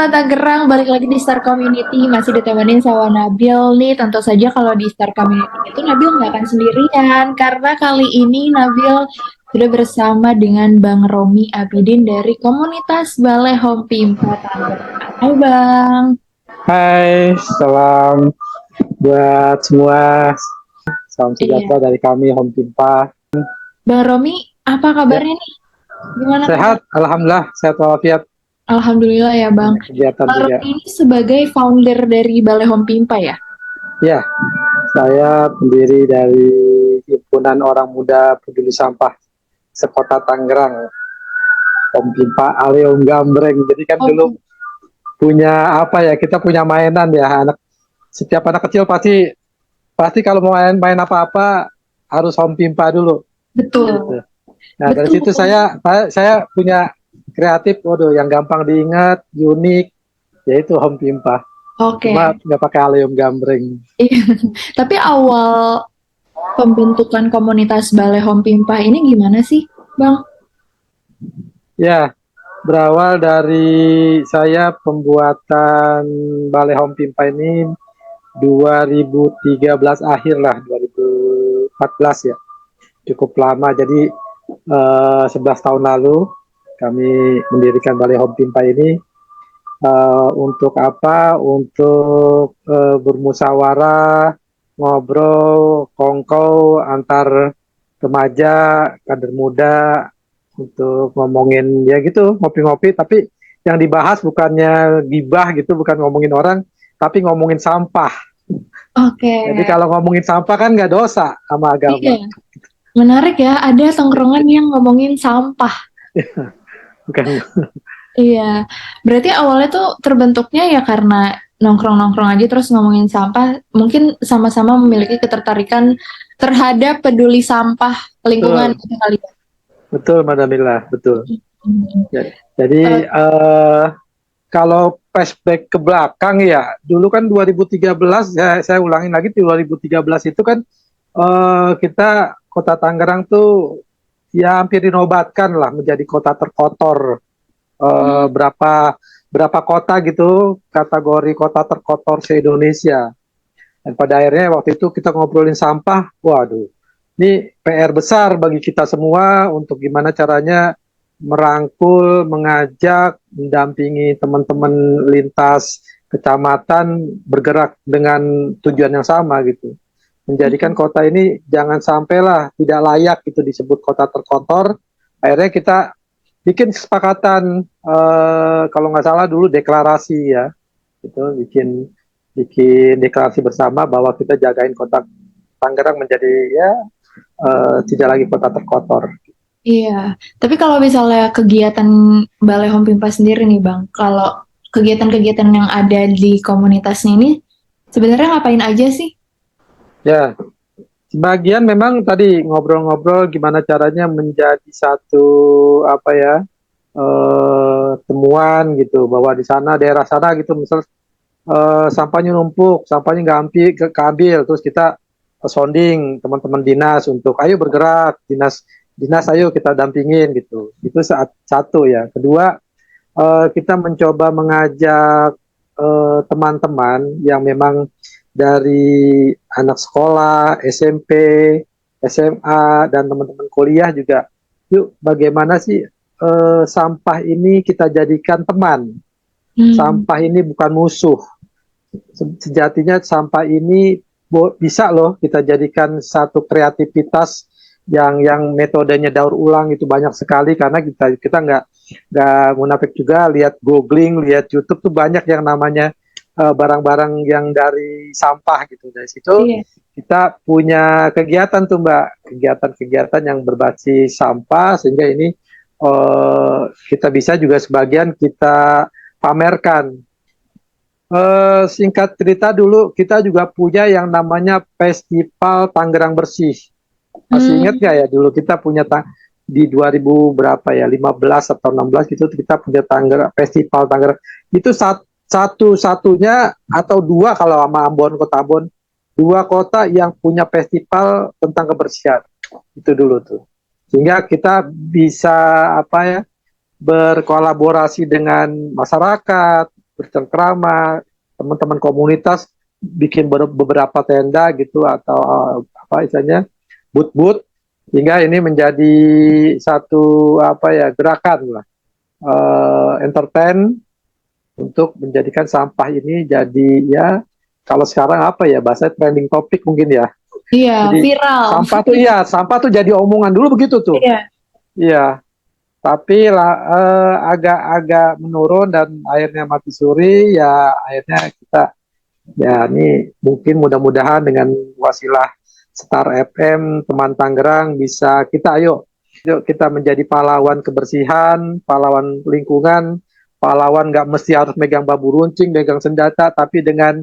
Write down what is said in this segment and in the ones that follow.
Kota Tangerang, balik lagi di Star Community, masih ditemenin sama Nabil nih. Tentu saja kalau di Star Community itu Nabil nggak akan sendirian, karena kali ini Nabil sudah bersama dengan Bang Romi Abidin dari komunitas Balai Home Pimpa Tangerang. Hai Bang. Hai, salam buat semua. Salam Iya. sejahtera dari kami Home Pimpa. Bang Romi, apa Ya, kabarnya nih? Gimana kabar? sehat, alhamdulillah, sehat walafiat. Alhamdulillah ya Bang. Banyak kegiatan Bang juga. Romi ini sebagai founder dari Balai Home Pimpa ya? Ya, saya pendiri dari Himpunan Orang Muda Peduli Sampah Sekota Tangerang, Home Pimpa Aleum Gambreng. Jadi kan dulu Oh, punya apa ya? Kita punya mainan ya, setiap anak kecil pasti pasti kalau mau main apa-apa harus Home Pimpa dulu. betul. Gitu. Nah, dari Betul. situ saya punya kreatif, waduh, yang gampang diingat, unik, yaitu Home Pimpa. Cuma Oke. nggak pakai aluminium gambreng. Iya. Tapi awal pembentukan komunitas Balai Home Pimpah ini gimana sih, Bang? Ya, berawal dari saya pembuatan Balai Home Pimpa ini 2013 akhir lah, 2014 ya. Cukup lama, jadi 11 tahun lalu kami mendirikan Balai Home Pimpa ini. Untuk apa? Untuk bermusyawarah, ngobrol, kongkow antar remaja, kader muda untuk ngomongin ya gitu, ngopi-ngopi. Tapi yang dibahas bukannya gibah gitu, bukan ngomongin orang, tapi ngomongin sampah. Oke. Jadi kalau ngomongin sampah kan nggak dosa sama Iya, agama, menarik ya. Ada tongkrongan yang ngomongin sampah. bukan? Iya. Berarti awalnya tuh terbentuknya ya karena nongkrong-nongkrong aja terus ngomongin sampah. Mungkin sama-sama memiliki ketertarikan terhadap peduli sampah lingkungan Betul, gitu kali ya. betul, Madamila, betul. Hmm. Ya, jadi kalau flashback ke belakang ya, dulu kan 2013, saya ulangin lagi, 2013 itu kan kita kota Tangerang tuh ya hampir dinobatkan lah menjadi kota terkotor. Hmm. Berapa berapa kota gitu kategori kota terkotor se-Indonesia. Dan pada akhirnya waktu itu kita ngobrolin sampah, waduh, ini PR besar bagi kita semua untuk gimana caranya merangkul, mengajak, mendampingi teman-teman lintas kecamatan bergerak dengan tujuan yang sama gitu. Menjadikan kota ini jangan sampailah tidak layak itu disebut kota terkotor. Akhirnya kita bikin kesepakatan, kalau nggak salah dulu deklarasi ya, itu bikin bikin deklarasi bersama bahwa kita jagain kota Tangerang menjadi ya tidak lagi kota terkotor. Iya, tapi kalau misalnya kegiatan Balai Home Pimpa sendiri nih Bang, kalau kegiatan-kegiatan yang ada di komunitasnya ini sebenarnya ngapain aja sih? Ya, sebagian memang tadi ngobrol-ngobrol gimana caranya menjadi satu apa ya, temuan gitu bahwa di sana daerah sana gitu misal sampahnya numpuk, sampahnya nggak keambil, terus kita sounding teman-teman dinas untuk ayo bergerak, dinas dinas ayo kita dampingin gitu. Itu saat satu ya. Kedua, kita mencoba mengajak teman-teman yang memang dari anak sekolah, SMP, SMA, dan teman-teman kuliah juga. Yuk, bagaimana sih sampah ini kita jadikan teman? Hmm, Sampah ini bukan musuh. Sejatinya sampah ini bisa loh kita jadikan satu kreativitas yang metodenya daur ulang itu banyak sekali karena kita nggak munafik juga lihat googling lihat YouTube tuh banyak yang namanya barang-barang yang dari sampah gitu dari situ iya. kita punya kegiatan tuh Mbak, kegiatan-kegiatan yang berbasis sampah sehingga ini kita bisa juga sebagian kita pamerkan. Singkat cerita dulu kita juga punya yang namanya Festival Tangerang Bersih. Masih ingat Hmm, nggak ya dulu kita punya di 2000 berapa ya 15 atau 16 gitu kita punya Festival Tangerang. Itu satu-satunya atau dua kalau sama Ambon Kota Ambon, dua kota yang punya festival tentang kebersihan. Itu dulu tuh. Sehingga kita bisa apa ya berkolaborasi dengan masyarakat, bercengkrama, teman-teman komunitas bikin beberapa tenda gitu atau apa istilahnya but-but, hingga ini menjadi satu apa ya gerakan lah, entertain untuk menjadikan sampah ini jadi ya kalau sekarang apa ya bahasa trending topik mungkin ya. Iya, Jadi viral. sampah tuh jadi omongan dulu begitu tuh. Iya. Iya, tapi agak-agak menurun dan akhirnya mati suri ya akhirnya kita ya ini mungkin mudah-mudahan dengan wasilah Star FM teman Tangerang bisa kita yuk kita menjadi pahlawan kebersihan, pahlawan lingkungan, pahlawan nggak mesti harus megang babu runcing, megang senjata, tapi dengan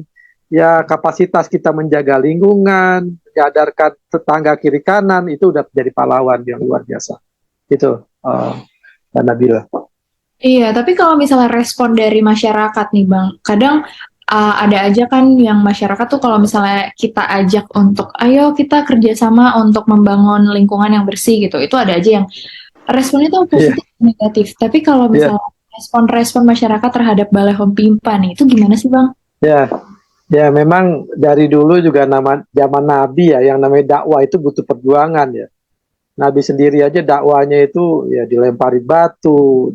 ya kapasitas kita menjaga lingkungan, menyadarkan tetangga kiri kanan itu udah jadi pahlawan yang luar biasa. Gitu, Mbak Nabila. Iya, tapi kalau misalnya respon dari masyarakat nih Bang, kadang ada aja kan yang masyarakat tuh kalau misalnya kita ajak untuk, ayo kita kerjasama untuk membangun lingkungan yang bersih gitu, itu ada aja yang responnya tuh Iya, positif dan negatif. Tapi kalau iya, misalnya respon-respon masyarakat terhadap Balai Home Pimpa nih, itu gimana sih Bang? ya, ya memang dari dulu juga nama zaman Nabi ya, yang namanya dakwah itu butuh perjuangan ya. Nabi sendiri aja dakwanya itu ya dilempari batu,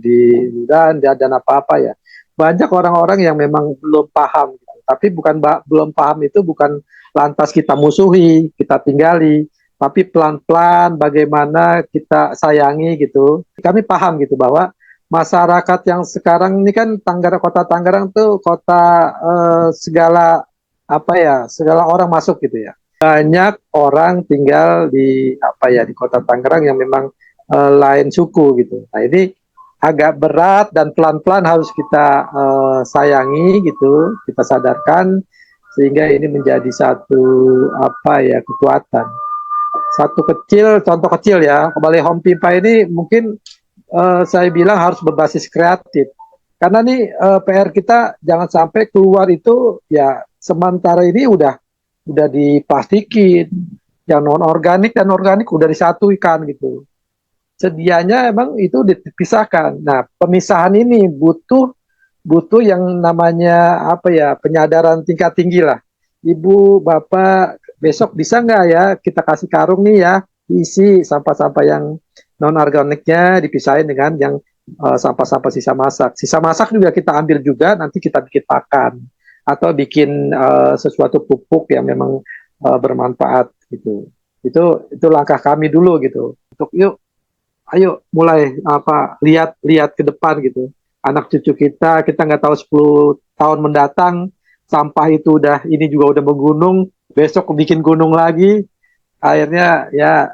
dan apa-apa ya. Banyak orang-orang yang memang belum paham gitu. Tapi belum paham itu bukan lantas kita musuhi, kita tinggali, tapi pelan-pelan bagaimana kita sayangi gitu. Kami paham gitu bahwa masyarakat yang sekarang ini kan kota Tangerang tuh kota segala apa ya, segala orang masuk gitu ya. Banyak orang tinggal di apa ya di kota Tangerang yang memang lain suku gitu. Nah ini agak berat dan pelan-pelan harus kita sayangi gitu, kita sadarkan sehingga ini menjadi satu apa ya kekuatan. Contoh kecil ya, Balai Home Pimpa ini mungkin saya bilang harus berbasis kreatif. Karena nih PR kita jangan sampai keluar itu ya sementara ini udah diplastikin, yang non organik dan organik udah disatukan gitu. Sedianya emang itu dipisahkan. Nah, pemisahan ini butuh butuh yang namanya apa ya penyadaran tingkat tinggi lah. Ibu, bapak, besok bisa nggak ya kita kasih karung nih ya, isi sampah-sampah yang non organiknya dipisahin dengan yang sampah-sampah sisa masak. Sisa masak juga kita ambil juga, nanti kita bikin pakan atau bikin sesuatu pupuk yang memang bermanfaat gitu. Itu langkah kami dulu gitu. Untuk yuk ayo mulai apa lihat ke depan gitu, anak cucu kita nggak tahu 10 tahun mendatang sampah itu ini juga udah menggunung, besok bikin gunung lagi, akhirnya ya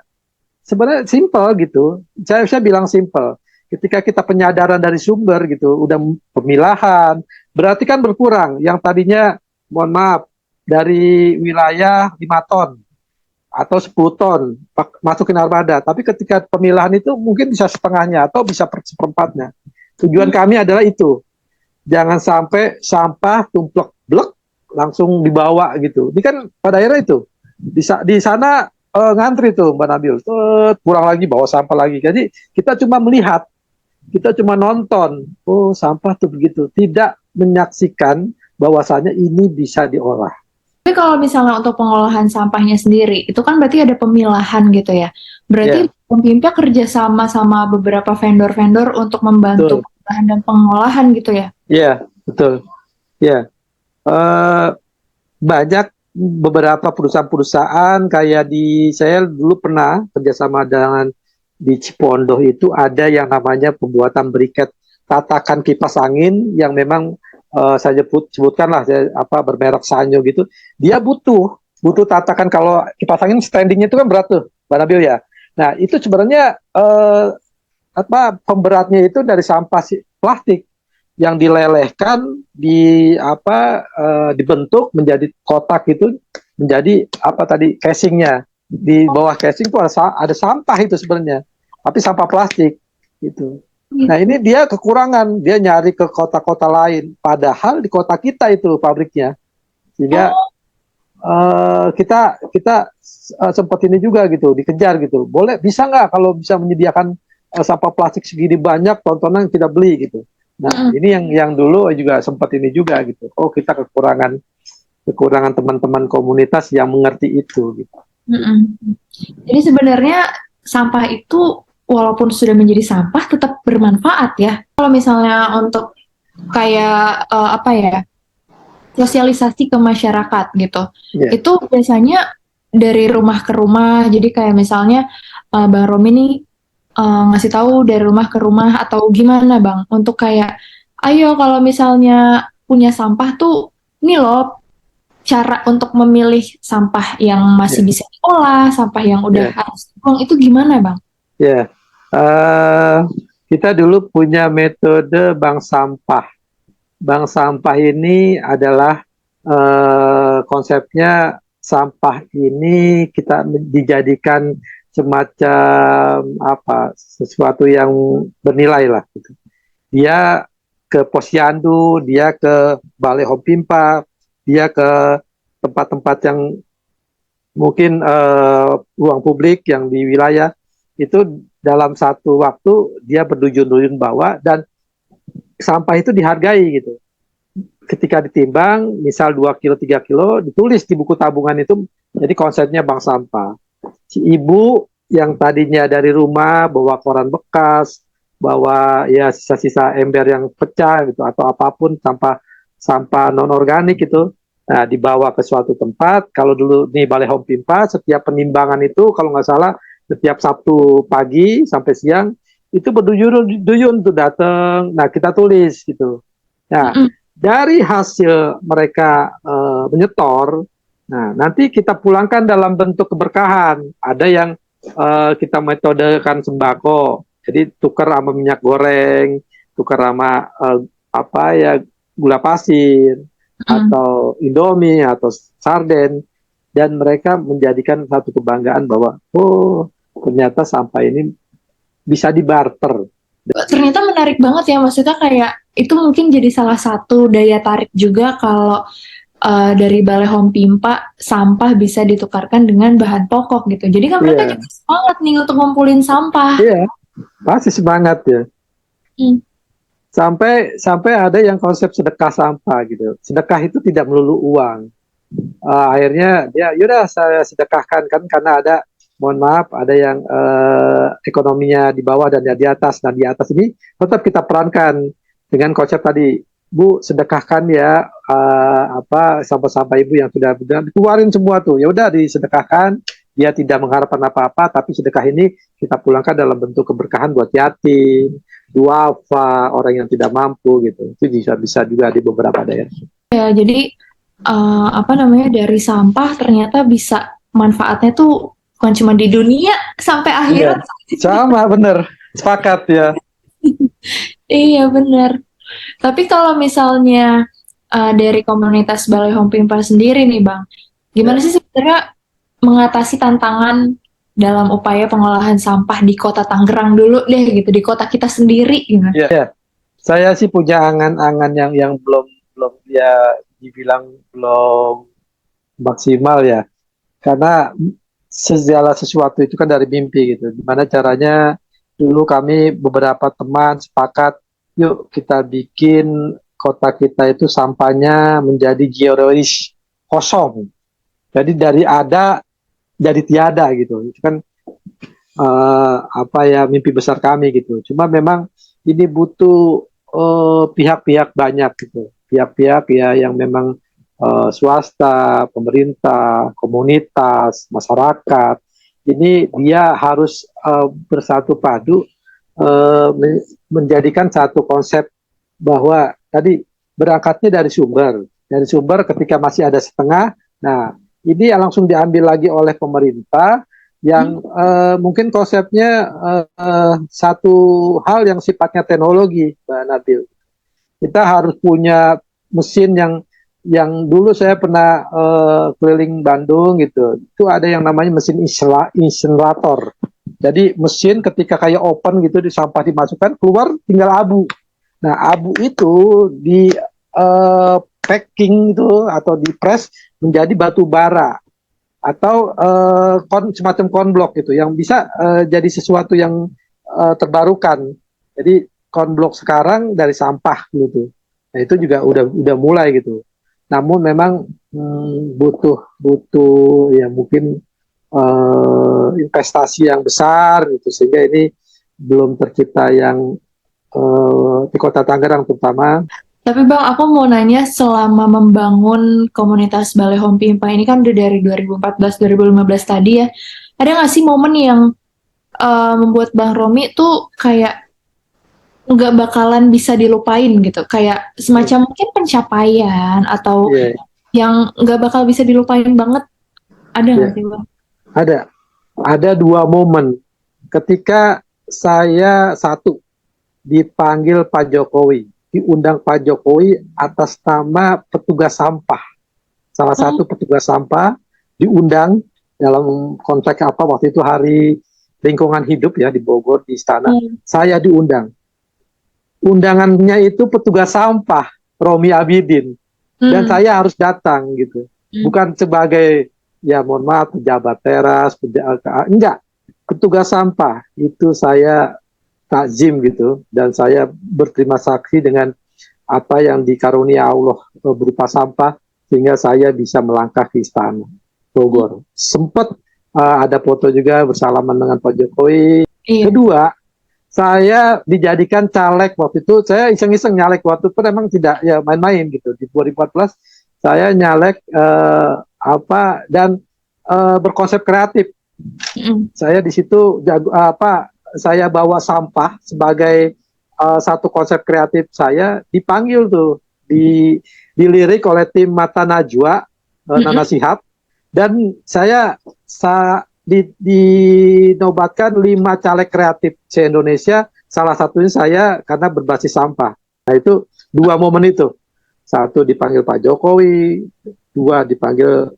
sebenarnya simple gitu, saya bilang simple, ketika kita penyadaran dari sumber gitu udah pemilahan berarti kan berkurang yang tadinya mohon maaf dari wilayah 5 ton atau 10 ton masukin armada. Tapi ketika pemilahan itu mungkin bisa setengahnya atau bisa seperempatnya. Tujuan kami adalah itu. Jangan sampai sampah tumplek blek langsung dibawa gitu. Ini kan pada akhirnya itu. Di sana ngantri tuh Mbak Nabil. Pulang lagi bawa sampah lagi. Jadi kita cuma melihat, kita cuma nonton. Oh, sampah tuh begitu. Tidak menyaksikan bahwasanya ini bisa diolah. Tapi kalau misalnya untuk pengolahan sampahnya sendiri, itu kan berarti ada pemilahan gitu ya. Berarti Ya, Pemimpa kerja sama beberapa vendor-vendor untuk membantu betul. pengolahan dan pengolahan gitu ya. Ya, betul. Ya. Eh, banyak beberapa perusahaan-perusahaan kayak saya dulu pernah kerjasama dengan di Cipondoh itu ada yang namanya pembuatan briket tatakan kipas angin yang memang saya sebutkan lah apa bermerek Sanyo gitu, dia butuh tatakan. Kalau kipas angin standingnya itu kan berat tuh Mbak Nabil ya. Nah itu sebenarnya apa pemberatnya itu dari sampah plastik yang dilelehkan dibentuk menjadi kotak itu, menjadi apa tadi casingnya, di bawah casing itu ada sampah itu sebenarnya, tapi sampah plastik gitu. Nah Gitu. ini dia kekurangan, dia nyari ke kota-kota lain padahal di kota kita itu pabriknya, sehingga Oh, kita kita sempat ini juga gitu dikejar gitu, boleh bisa nggak kalau bisa menyediakan sampah plastik segini banyak tontonan kita beli gitu. Nah, ini yang dulu juga sempat ini juga gitu. Oh, kita kekurangan teman-teman komunitas yang mengerti itu gitu. Mm-mm. Jadi sebenarnya sampah itu walaupun sudah menjadi sampah tetap bermanfaat ya. Kalau misalnya untuk kayak apa ya, sosialisasi ke masyarakat gitu. Yeah. Itu biasanya dari rumah ke rumah. Jadi kayak misalnya Bang Romi nih ngasih tahu dari rumah ke rumah atau gimana Bang untuk kayak ayo kalau misalnya punya sampah tuh ini loh cara untuk memilih sampah yang masih Yeah. bisa diolah, sampah yang udah Yeah. harus dibuang itu gimana Bang? Ya, kita dulu punya metode bank sampah. Bank sampah ini adalah konsepnya sampah ini kita dijadikan semacam apa sesuatu yang bernilai lah. Gitu. Dia ke Posyandu, dia ke Balai Hompimpa, dia ke tempat-tempat yang mungkin ruang publik yang di wilayah itu dalam satu waktu dia berduyun-duyun bawa dan sampah itu dihargai gitu. Ketika ditimbang, misal 2 kilo, 3 kilo, ditulis di buku tabungan itu, jadi konsepnya bank sampah. Si ibu yang tadinya dari rumah bawa koran bekas, bawa ya sisa-sisa ember yang pecah gitu atau apapun sampah sampah non organik itu, nah, dibawa ke suatu tempat. Kalau dulu nih Balai Home Pimpa, setiap penimbangan itu kalau nggak salah setiap Sabtu pagi sampai siang itu berduyun-duyun tuh datang. Nah, kita tulis gitu. Nah, Mm-mm. dari hasil mereka menyetor, nah nanti kita pulangkan dalam bentuk keberkahan. Ada yang kita metodekan sembako, jadi tukar sama minyak goreng, tukar sama apa ya gula pasir Mm. atau Indomie atau sarden, dan mereka menjadikan satu kebanggaan bahwa oh ternyata sampah ini bisa dibarter. Ternyata menarik banget ya, maksudnya kayak itu mungkin jadi salah satu daya tarik juga kalau dari Balai Home Pimpa sampah bisa ditukarkan dengan bahan pokok gitu. Jadi kan mereka Iya, juga semangat nih untuk ngumpulin sampah. iya, pasti semangat ya. Hmm. Sampai sampai ada yang konsep sedekah sampah gitu. Sedekah itu tidak melulu uang. Akhirnya dia yaudah saya sedekahkan kan karena ada mohon maaf ada yang ekonominya di bawah dan di atas, dan di atas ini tetap kita perankan dengan konsep tadi, Bu sedekahkan ya apa sampah-sampah ibu yang sudah keluarin semua tuh, ya udah disedekahkan, dia tidak mengharapkan apa-apa tapi sedekah ini kita pulangkan dalam bentuk keberkahan buat yatim, duafa, orang yang tidak mampu gitu. Itu bisa bisa juga di beberapa daerah. Ya, jadi apa namanya dari sampah ternyata bisa manfaatnya tuh bukan cuma di dunia sampai Iya, akhirat. sama bener, sepakat ya. Iya benar. Tapi kalau misalnya dari komunitas Balai Home Pimpa sendiri nih Bang, gimana Ya, sih sebenarnya mengatasi tantangan dalam upaya pengolahan sampah di kota Tangerang dulu deh gitu, di kota kita sendiri gitu. ya, ya. Saya sih punya angan-angan yang belum belum ya dibilang belum maksimal ya, karena segala sesuatu itu kan dari mimpi gitu. Gimana caranya dulu kami beberapa teman sepakat, yuk kita bikin kota kita itu sampahnya menjadi geois kosong. Jadi dari ada jadi tiada gitu. Itu kan apa ya mimpi besar kami gitu. Cuma memang ini butuh pihak-pihak banyak gitu, pihak-pihak ya yang memang swasta, pemerintah, komunitas, masyarakat. Ini dia harus bersatu padu menjadikan satu konsep bahwa tadi berangkatnya dari sumber ketika masih ada setengah. Nah, ini langsung diambil lagi oleh pemerintah yang mungkin konsepnya satu hal yang sifatnya teknologi, Mbak Nabil. Kita harus punya mesin yang dulu saya pernah keliling Bandung gitu. Itu ada yang namanya mesin insinerator. Jadi mesin ketika kayak open gitu di sampah dimasukkan keluar tinggal abu. Nah, abu itu di packing itu atau di press menjadi batu bara atau semacam konblok gitu yang bisa jadi sesuatu yang terbarukan. Jadi konblok sekarang dari sampah gitu. Nah itu juga udah mulai gitu. Namun memang butuh butuh ya mungkin investasi yang besar gitu sehingga ini belum tercipta yang di Kota Tangerang terutama. Tapi Bang, aku mau nanya selama membangun komunitas Balai Home Pimpa ini kan udah dari 2014-2015 tadi ya. Ada nggak sih momen yang membuat Bang Romi tuh kayak nggak bakalan bisa dilupain gitu? Kayak semacam mungkin pencapaian atau Iya, yang nggak bakal bisa dilupain banget. Ada nggak iya. sih Bang? Ada dua momen ketika saya satu dipanggil Pak Jokowi, diundang Pak Jokowi atas nama petugas sampah. Salah Oh, satu petugas sampah diundang dalam konteks apa waktu itu hari lingkungan hidup ya di Bogor di istana. hmm, Saya diundang. Undangannya itu petugas sampah Romi Abidin dan hmm, saya harus datang gitu. hmm. Bukan sebagai ya mohon maaf pejabat teras, enggak, petugas sampah itu saya takzim gitu dan saya berterima kasih dengan apa yang dikarunia Allah berupa sampah sehingga saya bisa melangkah ke istana Bogor. Sempat ada foto juga bersalaman dengan Pak Jokowi. Iya. Kedua, saya dijadikan caleg waktu itu. Saya iseng-iseng nyalek waktu itu emang tidak ya main-main gitu. Di 2014 saya nyalek apa dan berkonsep kreatif. Hmm, Saya di situ jago apa saya bawa sampah sebagai satu konsep kreatif saya dipanggil tuh dilirik oleh tim Mata Najwa Nana hmm. Shihab dan saya dinobatkan 5 caleg kreatif se-Indonesia, salah satunya saya karena berbasis sampah. Nah itu dua momen itu, satu dipanggil Pak Jokowi, dua dipanggil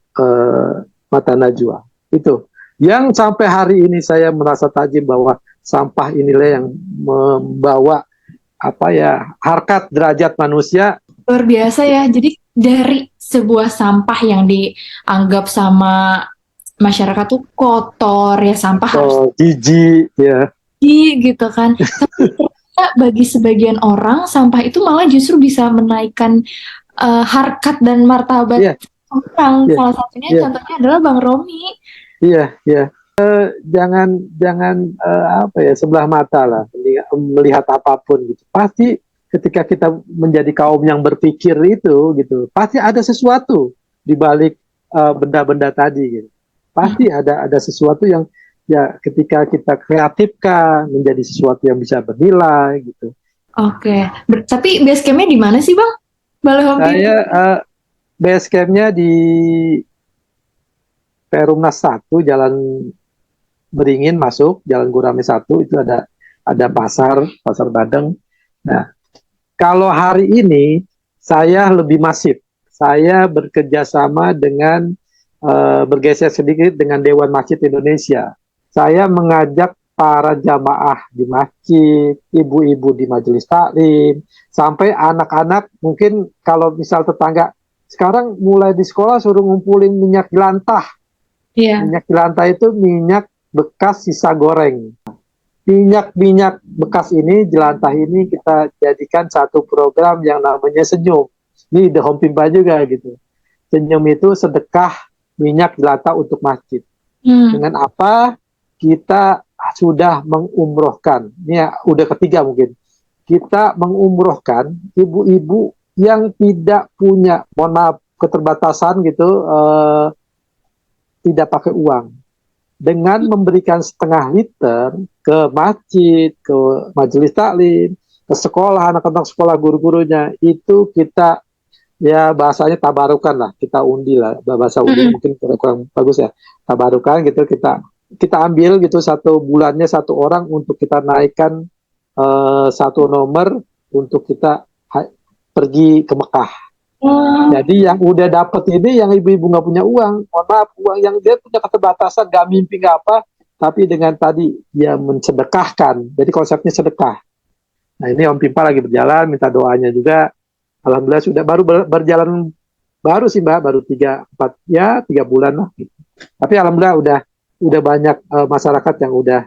Mata Najwa. Itu yang sampai hari ini saya merasa tajam bahwa sampah inilah yang membawa apa ya harkat derajat manusia. Luar biasa ya. Jadi dari sebuah sampah yang dianggap sama masyarakat tuh kotor ya, sampah harus Jijik ya. gitu kan. Tapi ternyata bagi sebagian orang sampah itu malah justru bisa menaikkan harkat dan martabat Iya, orang. iya, Salah satunya iya, contohnya adalah Bang Romi. iya, iya. Jangan jangan apa ya sebelah mata lah melihat apapun gitu. Pasti ketika kita menjadi kaum yang berpikir itu gitu, pasti ada sesuatu di balik benda-benda tadi gitu. Hmm, Pasti ada sesuatu yang ya ketika kita kreatifkan menjadi sesuatu yang bisa bernilai gitu. Oke. Tapi base campnya di mana sih Bang? Balai Home Pimpa? Saya base campnya di Perumnas 1 Jalan Beringin masuk Jalan Gurame 1 itu ada pasar Badeng. Nah, kalau hari ini saya lebih masif. Saya bekerja sama dengan bergeser sedikit dengan Dewan Masjid Indonesia. Saya mengajak para jamaah di masjid, ibu-ibu di majelis taklim, sampai anak-anak mungkin kalau misal tetangga sekarang mulai di sekolah suruh ngumpulin minyak jelantah. Iya. Minyak jelantah itu minyak bekas sisa goreng. Minyak-minyak bekas ini, jelantah ini kita jadikan satu program yang namanya Senyum. Ini The Home Pimpa juga gitu. Senyum itu sedekah minyak jelantah untuk masjid. Hmm. Dengan apa? Kita sudah mengumrohkan. Ini ya, udah ketiga mungkin. Kita mengumrohkan ibu-ibu yang tidak punya, mohon maaf, keterbatasan gitu, tidak pakai uang dengan memberikan 1/2 liter ke masjid, ke majelis taklim, ke sekolah, anak-anak sekolah, guru-gurunya, itu kita ya bahasanya tabarukan lah, kita undi lah, bahasa undinya Hmm. mungkin kurang bagus ya, tabarukan gitu, kita ambil gitu 1 bulannya 1 orang untuk kita naikkan 1 nomor untuk kita pergi ke Mekah. Oh, Jadi yang udah dapet ini yang ibu-ibu nggak punya uang, mohon maaf, uang yang dia punya keterbatasan, nggak mimpi nggak apa, tapi dengan tadi dia mensedekahkan, jadi konsepnya sedekah. Nah ini Om Pimpa lagi berjalan, minta doanya juga. Alhamdulillah sudah baru berjalan baru sih Mbak, baru 3 4 ya 3 bulan lah. Tapi alhamdulillah udah banyak masyarakat yang udah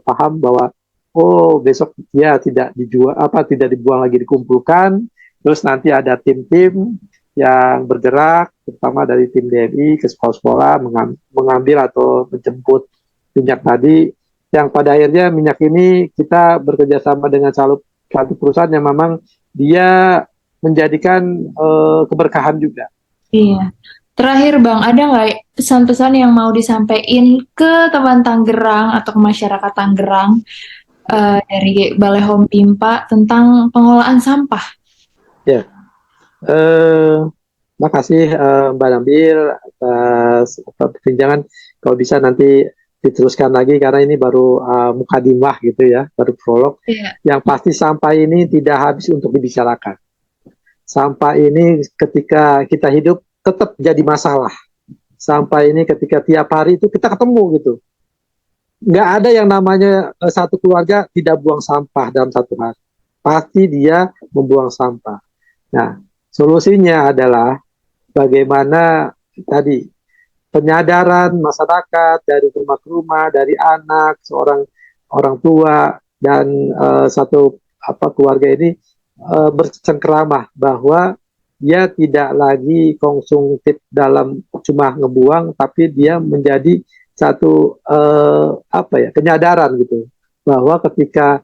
paham bahwa oh besok dia tidak dijual apa tidak dibuang lagi dikumpulkan, terus nanti ada tim-tim yang bergerak terutama dari tim DMI ke sekolah-sekolah mengambil atau menjemput minyak tadi yang pada akhirnya minyak ini kita bekerja sama dengan satu perusahaan yang memang dia menjadikan keberkahan juga. Iya. Terakhir Bang, ada nggak pesan-pesan yang mau disampaikan ke teman Tangerang atau ke masyarakat Tangerang dari Balai Home Pimpa tentang pengelolaan sampah? Ya, makasih Mbak Nabil atas perbincangan. Kalau bisa nanti diteruskan lagi karena ini baru mukadimah gitu ya, baru prolog. Iya. Yang pasti sampah ini tidak habis untuk dibicarakan. Sampah ini ketika kita hidup tetap jadi masalah. Sampah ini ketika tiap hari itu kita ketemu gitu. Nggak ada yang namanya satu keluarga tidak buang sampah dalam satu hari. Pasti dia membuang sampah. Nah, solusinya adalah bagaimana tadi penyadaran masyarakat dari rumah ke rumah, dari anak, seorang orang tua dan satu keluarga ini bercengkerama bahwa dia tidak lagi konsumtif dalam cuma ngebuang, tapi dia menjadi satu kenyadaran gitu bahwa ketika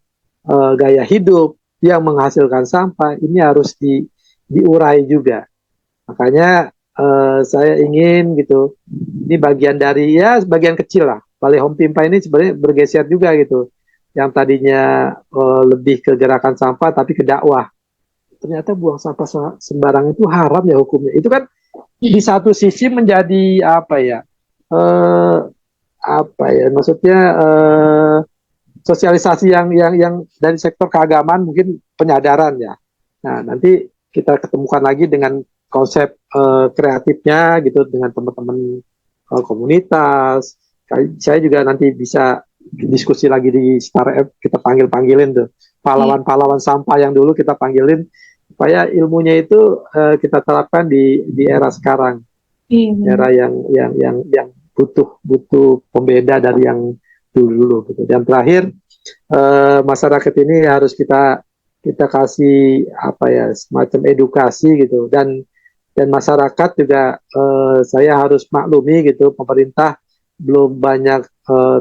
gaya hidup yang menghasilkan sampah ini harus diurai juga. Makanya saya ingin gitu, ini bagian dari ya bagian kecil lah. Balai Home Pimpa ini sebenarnya bergeser juga gitu. Yang tadinya lebih ke gerakan sampah tapi ke dakwah. Ternyata buang sampah sembarangan itu haram ya hukumnya. Itu kan di satu sisi menjadi maksudnya sosialisasi yang dari sektor keagamaan mungkin penyadaran ya. Nah, nanti kita ketemukan lagi dengan konsep kreatifnya gitu dengan teman-teman komunitas. Saya juga nanti bisa diskusi lagi di startup, kita panggilin tuh pahlawan-pahlawan sampah yang dulu kita panggilin supaya ilmunya itu kita terapkan di era sekarang. Era yang butuh pembeda dari yang dulu gitu. Dan terakhir masyarakat ini harus kita kasih semacam edukasi gitu dan masyarakat juga saya harus maklumi gitu pemerintah belum banyak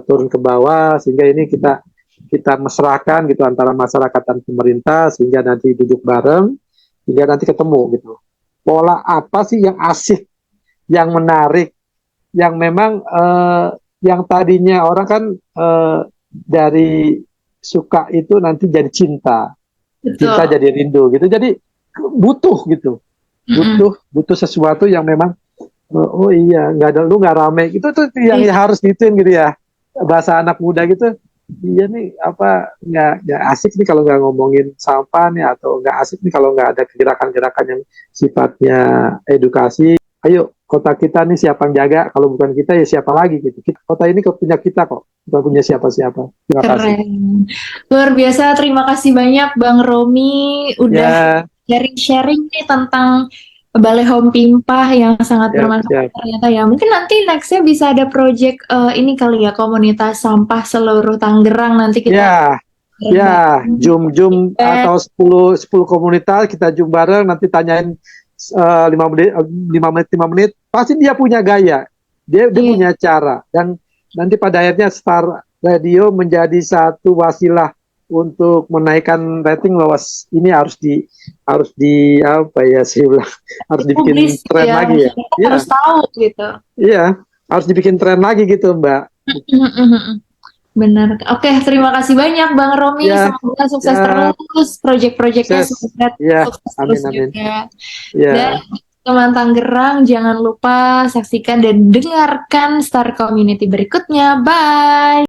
turun ke bawah sehingga ini kita mesrakan gitu antara masyarakat dan pemerintah sehingga nanti duduk bareng hingga nanti ketemu gitu pola apa sih yang asik yang menarik yang memang yang tadinya orang kan dari suka itu nanti jadi cinta. Betul. Cinta jadi rindu gitu jadi butuh gitu butuh sesuatu yang memang oh iya lu nggak rame itu tuh yang harus gituin gitu ya bahasa anak muda gitu iya nih nggak asik nih kalau nggak ngomongin sampah nih atau nggak asik nih kalau nggak ada gerakan-gerakan yang sifatnya edukasi. Ayo kota kita nih siapa yang jaga kalau bukan kita ya siapa lagi gitu kota ini punya kita kok bukan punya siapa-siapa. Terima kasih. Luar biasa, terima kasih banyak Bang Romi udah sharing-sharing nih tentang Balai Home Pimpa yang sangat bermanfaat ternyata ya. Mungkin nanti nextnya bisa ada project ini kali ya komunitas sampah seluruh Tangerang nanti kita Zoom atau 10 komunitas kita Zoom bareng nanti tanyain 5 menit pasti dia punya gaya dia punya cara dan nanti pada akhirnya Star Radio menjadi satu wasilah untuk menaikkan rating bahwa ini harus dibikin tren lagi ya. Harus tahu gitu. Iya, harus dibikin tren lagi gitu, Mbak. Benar. Oke, terima kasih banyak Bang Romi. Semoga sukses terus proyek-proyeknya sukses terus juga. Dan teman Tangerang jangan lupa saksikan dan dengarkan Star Community berikutnya. Bye.